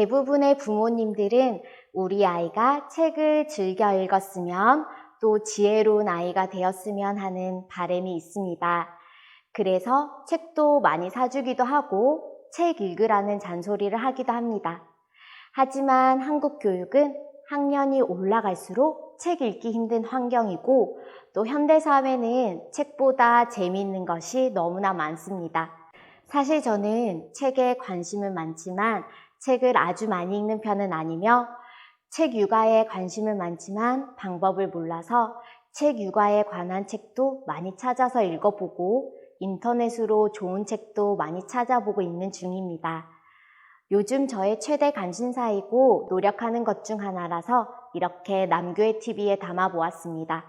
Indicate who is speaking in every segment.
Speaker 1: 대부분의 부모님들은 우리 아이가 책을 즐겨 읽었으면 또 지혜로운 아이가 되었으면 하는 바람이 있습니다. 그래서 책도 많이 사주기도 하고 책 읽으라는 잔소리를 하기도 합니다. 하지만 한국 교육은 학년이 올라갈수록 책 읽기 힘든 환경이고 또 현대사회는 책보다 재미있는 것이 너무나 많습니다. 사실 저는 책에 관심은 많지만 책을 아주 많이 읽는 편은 아니며 책 육아에 관심은 많지만 방법을 몰라서 책 육아에 관한 책도 많이 찾아서 읽어보고 인터넷으로 좋은 책도 많이 찾아보고 있는 중입니다. 요즘 저의 최대 관심사이고 노력하는 것 중 하나라서 이렇게 남교회 TV에 담아보았습니다.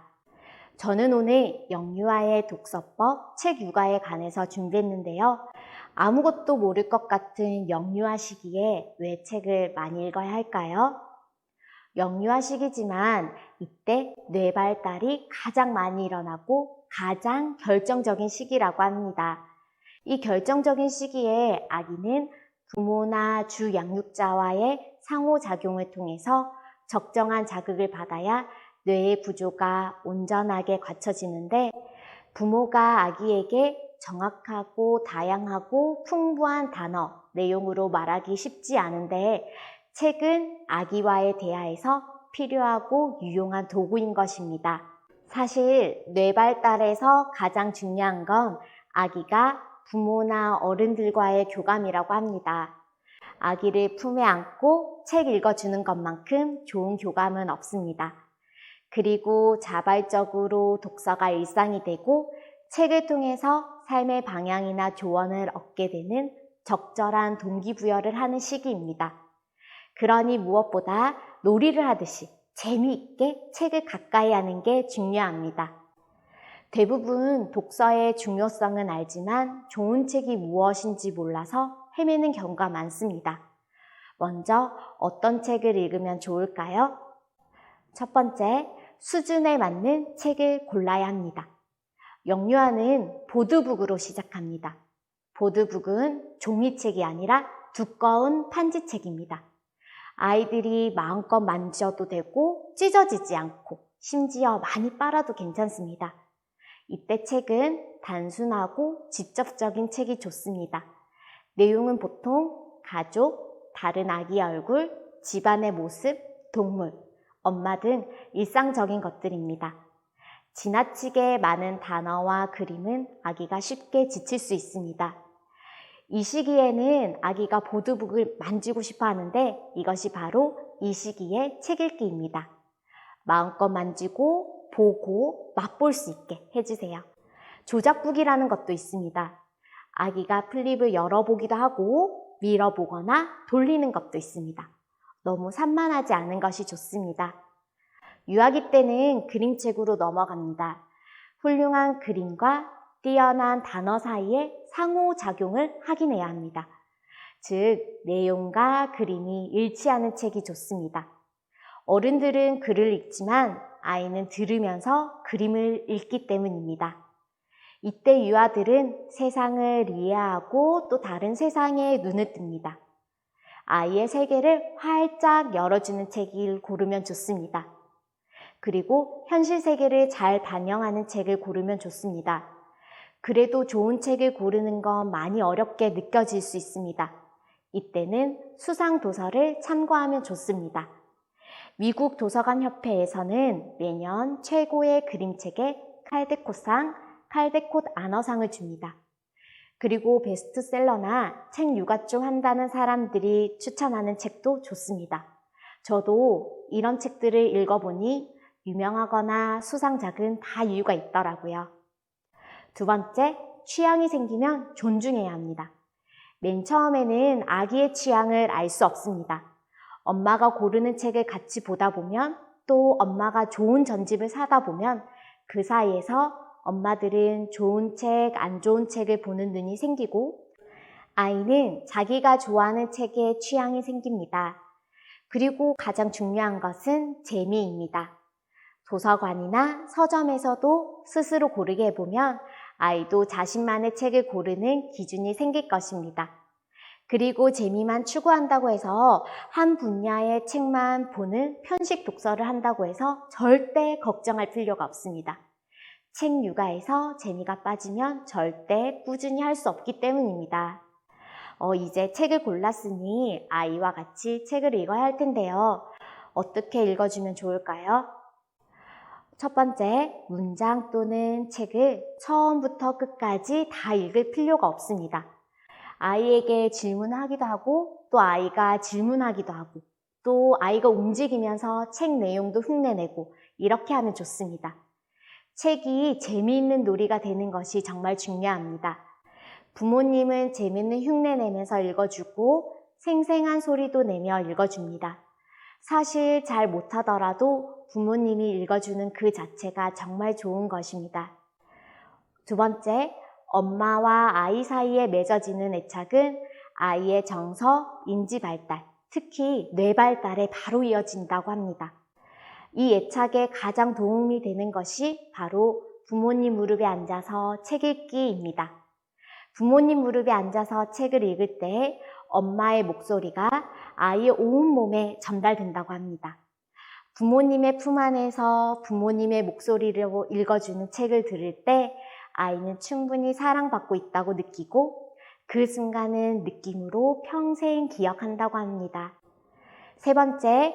Speaker 1: 저는 오늘 영유아의 독서법, 책 육아에 관해서 준비했는데요. 아무것도 모를 것 같은 영유아 시기에 왜 책을 많이 읽어야 할까요? 영유아 시기지만 이때 뇌 발달이 가장 많이 일어나고 가장 결정적인 시기라고 합니다. 이 결정적인 시기에 아기는 부모나 주 양육자와의 상호작용을 통해서 적정한 자극을 받아야 뇌의 구조가 온전하게 갖춰지는데 부모가 아기에게 정확하고 다양하고 풍부한 단어, 내용으로 말하기 쉽지 않은데 책은 아기와의 대화에서 필요하고 유용한 도구인 것입니다. 사실 뇌 발달에서 가장 중요한 건 아기가 부모나 어른들과의 교감이라고 합니다. 아기를 품에 안고 책 읽어주는 것만큼 좋은 교감은 없습니다. 그리고 자발적으로 독서가 일상이 되고 책을 통해서 삶의 방향이나 조언을 얻게 되는 적절한 동기부여를 하는 시기입니다. 그러니 무엇보다 놀이를 하듯이 재미있게 책을 가까이 하는 게 중요합니다. 대부분 독서의 중요성은 알지만 좋은 책이 무엇인지 몰라서 헤매는 경우가 많습니다. 먼저 어떤 책을 읽으면 좋을까요? 첫 번째, 수준에 맞는 책을 골라야 합니다. 영유아는 보드북으로 시작합니다. 보드북은 종이책이 아니라 두꺼운 판지책입니다. 아이들이 마음껏 만져도 되고 찢어지지 않고 심지어 많이 빨아도 괜찮습니다. 이때 책은 단순하고 직접적인 책이 좋습니다. 내용은 보통 가족, 다른 아기의 얼굴, 집안의 모습, 동물, 엄마 등 일상적인 것들입니다. 지나치게 많은 단어와 그림은 아기가 쉽게 지칠 수 있습니다. 이 시기에는 아기가 보드북을 만지고 싶어 하는데 이것이 바로 이 시기의 책 읽기입니다. 마음껏 만지고 보고 맛볼 수 있게 해주세요. 조작북이라는 것도 있습니다. 아기가 플립을 열어보기도 하고 밀어보거나 돌리는 것도 있습니다. 너무 산만하지 않은 것이 좋습니다. 유아기 때는 그림책으로 넘어갑니다. 훌륭한 그림과 뛰어난 단어 사이에 상호작용을 확인해야 합니다. 즉, 내용과 그림이 일치하는 책이 좋습니다. 어른들은 글을 읽지만 아이는 들으면서 그림을 읽기 때문입니다. 이때 유아들은 세상을 이해하고 또 다른 세상에 눈을 뜹니다. 아이의 세계를 활짝 열어주는 책을 고르면 좋습니다. 그리고 현실 세계를 잘 반영하는 책을 고르면 좋습니다. 그래도 좋은 책을 고르는 건 많이 어렵게 느껴질 수 있습니다. 이때는 수상 도서를 참고하면 좋습니다. 미국 도서관 협회에서는 매년 최고의 그림책에 칼데콧상, 칼데콧 아너상을 줍니다. 그리고 베스트셀러나 책 육아 좀 한다는 사람들이 추천하는 책도 좋습니다. 저도 이런 책들을 읽어보니 유명하거나 수상작은 다 이유가 있더라고요. 두 번째, 취향이 생기면 존중해야 합니다. 맨 처음에는 아기의 취향을 알 수 없습니다. 엄마가 고르는 책을 같이 보다 보면 또 엄마가 좋은 전집을 사다 보면 그 사이에서 엄마들은 좋은 책, 안 좋은 책을 보는 눈이 생기고 아이는 자기가 좋아하는 책에 취향이 생깁니다. 그리고 가장 중요한 것은 재미입니다. 도서관이나 서점에서도 스스로 고르게 해보면 아이도 자신만의 책을 고르는 기준이 생길 것입니다. 그리고 재미만 추구한다고 해서 한 분야의 책만 보는 편식 독서를 한다고 해서 절대 걱정할 필요가 없습니다. 책 육아에서 재미가 빠지면 절대 꾸준히 할 수 없기 때문입니다. 이제 책을 골랐으니 아이와 같이 책을 읽어야 할 텐데요. 어떻게 읽어주면 좋을까요? 첫 번째, 문장 또는 책을 처음부터 끝까지 다 읽을 필요가 없습니다. 아이에게 질문하기도 하고 또 아이가 질문하기도 하고 또 아이가 움직이면서 책 내용도 흉내내고 이렇게 하면 좋습니다. 책이 재미있는 놀이가 되는 것이 정말 중요합니다. 부모님은 재미있는 흉내 내면서 읽어주고 생생한 소리도 내며 읽어줍니다. 사실 잘 못하더라도 부모님이 읽어주는 그 자체가 정말 좋은 것입니다. 두 번째, 엄마와 아이 사이에 맺어지는 애착은 아이의 정서, 인지 발달, 특히 뇌 발달에 바로 이어진다고 합니다. 이 애착에 가장 도움이 되는 것이 바로 부모님 무릎에 앉아서 책 읽기입니다. 부모님 무릎에 앉아서 책을 읽을 때 엄마의 목소리가 아이의 온 몸에 전달된다고 합니다. 부모님의 품 안에서 부모님의 목소리로 읽어주는 책을 들을 때 아이는 충분히 사랑받고 있다고 느끼고 그 순간은 느낌으로 평생 기억한다고 합니다. 세 번째,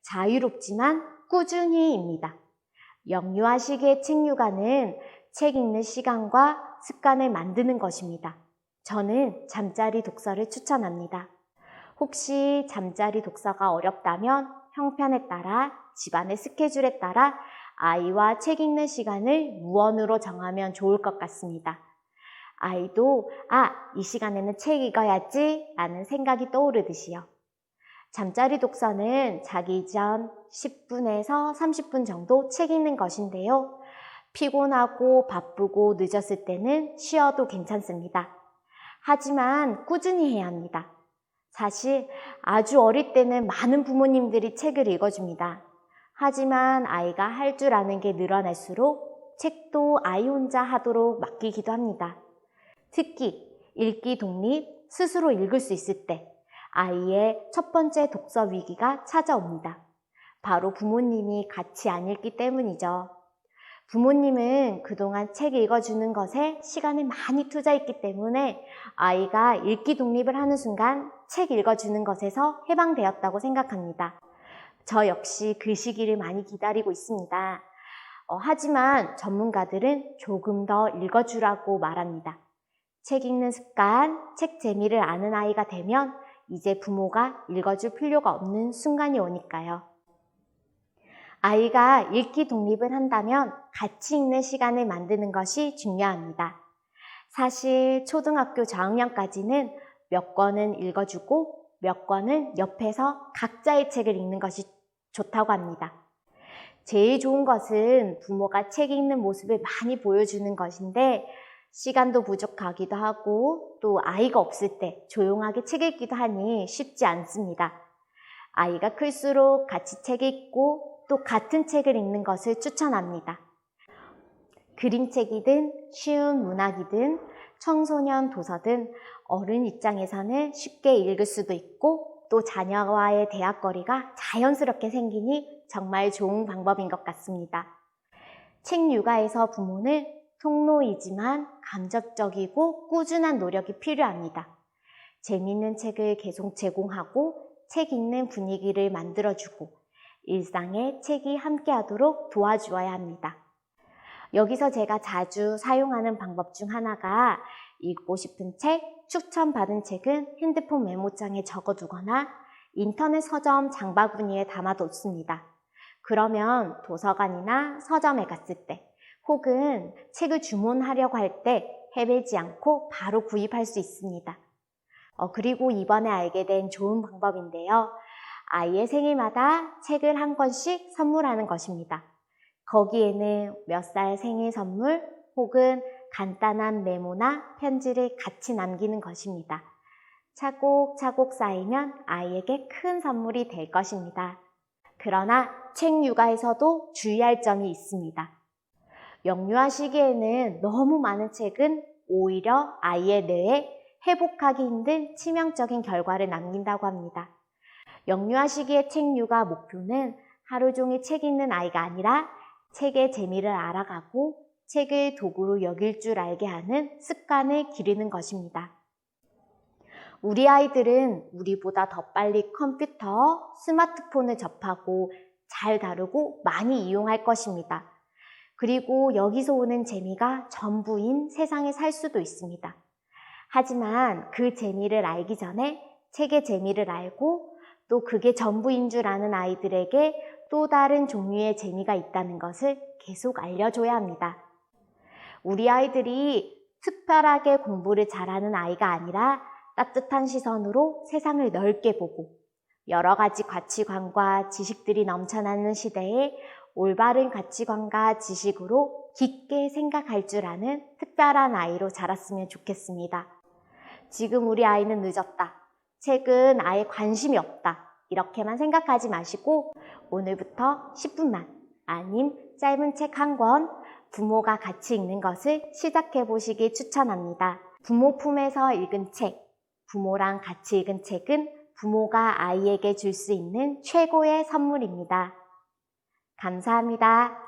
Speaker 1: 자유롭지만 꾸준히입니다. 영유아 시기의 책 육아는 책 읽는 시간과 습관을 만드는 것입니다. 저는 잠자리 독서를 추천합니다. 혹시 잠자리 독서가 어렵다면 형편에 따라, 집안의 스케줄에 따라 아이와 책 읽는 시간을 무언으로 정하면 좋을 것 같습니다. 아이도 이 시간에는 책 읽어야지 라는 생각이 떠오르듯이요. 잠자리 독서는 자기 전 10분에서 30분 정도 책 읽는 것인데요. 피곤하고 바쁘고 늦었을 때는 쉬어도 괜찮습니다. 하지만 꾸준히 해야 합니다. 사실 아주 어릴 때는 많은 부모님들이 책을 읽어줍니다. 하지만 아이가 할 줄 아는 게 늘어날수록 책도 아이 혼자 하도록 맡기기도 합니다. 특히 읽기 독립, 스스로 읽을 수 있을 때 아이의 첫 번째 독서 위기가 찾아옵니다. 바로 부모님이 같이 안 읽기 때문이죠. 부모님은 그동안 책 읽어주는 것에 시간을 많이 투자했기 때문에 아이가 읽기 독립을 하는 순간 책 읽어주는 것에서 해방되었다고 생각합니다. 저 역시 그 시기를 많이 기다리고 있습니다. 하지만 전문가들은 조금 더 읽어주라고 말합니다. 책 읽는 습관, 책 재미를 아는 아이가 되면 이제 부모가 읽어줄 필요가 없는 순간이 오니까요. 아이가 읽기 독립을 한다면 같이 읽는 시간을 만드는 것이 중요합니다. 사실 초등학교 저학년까지는 몇 권은 읽어주고 몇 권은 옆에서 각자의 책을 읽는 것이 좋다고 합니다. 제일 좋은 것은 부모가 책 읽는 모습을 많이 보여주는 것인데 시간도 부족하기도 하고 또 아이가 없을 때 조용하게 책 읽기도 하니 쉽지 않습니다. 아이가 클수록 같이 책 읽고 또 같은 책을 읽는 것을 추천합니다. 그림책이든 쉬운 문학이든 청소년 도서든 어른 입장에서는 쉽게 읽을 수도 있고 또 자녀와의 대화거리가 자연스럽게 생기니 정말 좋은 방법인 것 같습니다. 책 육아에서 부모는 통로이지만 감적적이고 꾸준한 노력이 필요합니다. 재미있는 책을 계속 제공하고 책 읽는 분위기를 만들어주고 일상에 책이 함께하도록 도와주어야 합니다. 여기서 제가 자주 사용하는 방법 중 하나가 읽고 싶은 책, 추천받은 책은 핸드폰 메모장에 적어두거나 인터넷 서점 장바구니에 담아뒀습니다. 그러면 도서관이나 서점에 갔을 때 혹은 책을 주문하려고 할 때 헤매지 않고 바로 구입할 수 있습니다. 그리고 이번에 알게 된 좋은 방법인데요. 아이의 생일마다 책을 한 권씩 선물하는 것입니다. 거기에는 몇 살 생일 선물 혹은 간단한 메모나 편지를 같이 남기는 것입니다. 차곡차곡 쌓이면 아이에게 큰 선물이 될 것입니다. 그러나 책 육아에서도 주의할 점이 있습니다. 영유아 시기에는 너무 많은 책은 오히려 아이의 뇌에 회복하기 힘든 치명적인 결과를 남긴다고 합니다. 영유아 시기의 책류가 목표는 하루 종일 책 읽는 아이가 아니라 책의 재미를 알아가고 책을 도구로 여길 줄 알게 하는 습관을 기르는 것입니다. 우리 아이들은 우리보다 더 빨리 컴퓨터, 스마트폰을 접하고 잘 다루고 많이 이용할 것입니다. 그리고 여기서 오는 재미가 전부인 세상에 살 수도 있습니다. 하지만 그 재미를 알기 전에 책의 재미를 알고 또 그게 전부인 줄 아는 아이들에게 또 다른 종류의 재미가 있다는 것을 계속 알려줘야 합니다. 우리 아이들이 특별하게 공부를 잘하는 아이가 아니라 따뜻한 시선으로 세상을 넓게 보고 여러 가지 가치관과 지식들이 넘쳐나는 시대에 올바른 가치관과 지식으로 깊게 생각할 줄 아는 특별한 아이로 자랐으면 좋겠습니다. 지금 우리 아이는 늦었다. 책은 아예 관심이 없다. 이렇게만 생각하지 마시고 오늘부터 10분만 아님 짧은 책 한 권 부모가 같이 읽는 것을 시작해 보시길 추천합니다. 부모 품에서 읽은 책, 부모랑 같이 읽은 책은 부모가 아이에게 줄 수 있는 최고의 선물입니다. 감사합니다.